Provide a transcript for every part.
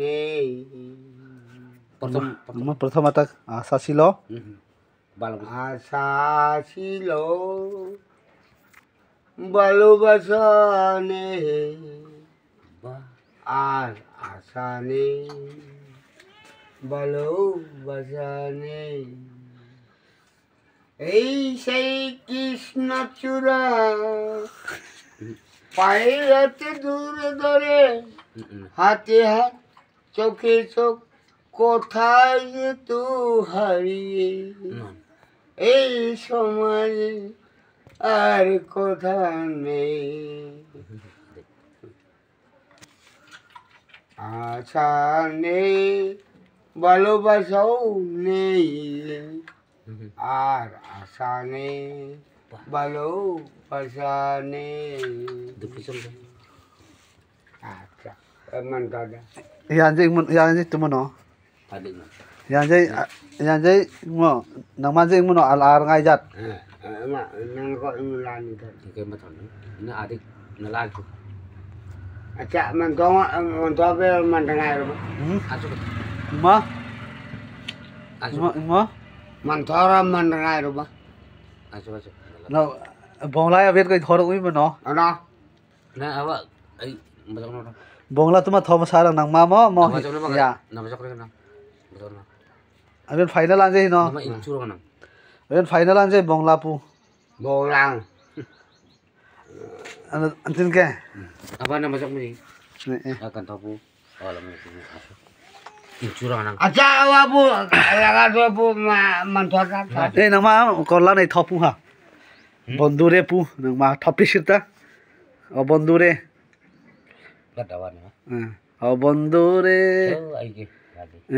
নেই প্রথম একটা আশা ছিল, আশা ছিল ভালোবাসা নেই, আর আশা নেই ভালোবাসা নেই। এই সেই কৃষ্ণচূড়া পায়ের হাতে দূরে ধরে, হাতে হাত চোখে চোখ, কোথায় যে তু হারিয়ে এই সমাজে আর কোথা নেই। আশা নেই ভালোবাসাও নেই, আর আশা নেই ভালোবাসা নেই। আচ্ছা এমন দাদা yang itu mana? Yang mo nang manjing mo alar ngajat. emak nang kok ngulan itu. Acak mentong be mendengar. Ma? Ma? Mentara mendengar rumah. No, bongla ya vet kai thorok ui no. Ana. Nah, awak betul no. Bongla tu ma thom sarang nang ma mo ya. Nama cakap kan. Betul no. Aben final anje no. Nama incur kan. Aben final anje bongla pu. Bolang. Antin ke? Apa nama cakap ni? Akan tahu. Oh, lama itu. Incur kan. Acak awak bu, laga tu bu mentara. Nang ma korla nei thopu ha. Bondure pu nang ma thopi sirta. O bondure. Katakan ya. O bondure. Oh, aiki.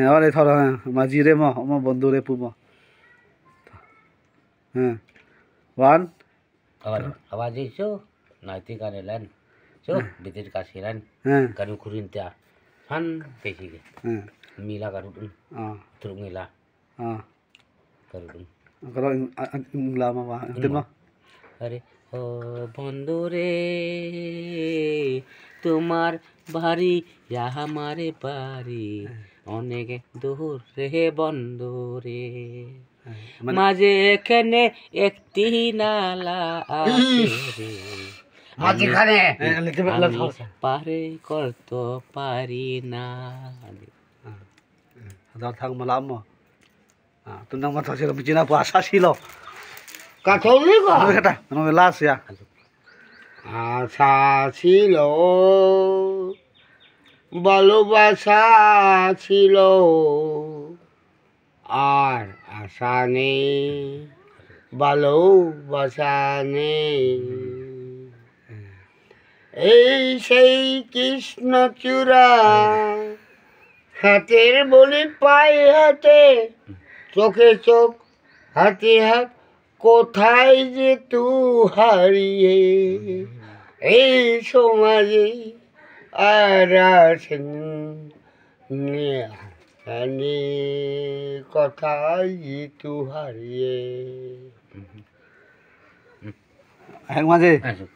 Awale thora majire mo bondure pu mo. One. Awak itu nanti kan lain. So, bitir kasiran. Kanu kurintia. Han pesi. Mila karutun. Terus mila. Karutun. Kalau lama mah, antin mo. अरे ओ बंधु रे तुम्हार बारी या हमारे बारी অনেক দূর রে বন্ধু রে মাঝে এখানে একটি নালা আছে রে মাঝখানে পারে করতে পারি না Dar thang malam mo. Tundang mata sila bicina po asa silo. Katolik Ano kok. kata? Ano las ya? আশা ছিল ভালোবাসা ছিল, আর আশা নেই ভালোবাসা নেই। এই সেই কৃষ্ণচূড়া হাতের বলি পায়ে হাতে, চোখে চোখ, হাতে হাত, কোথায় যে তু হারিয়ে এই সমাজে আর আসেনি, কোথায় যে তু হারিয়ে। Hang maje. Aduh.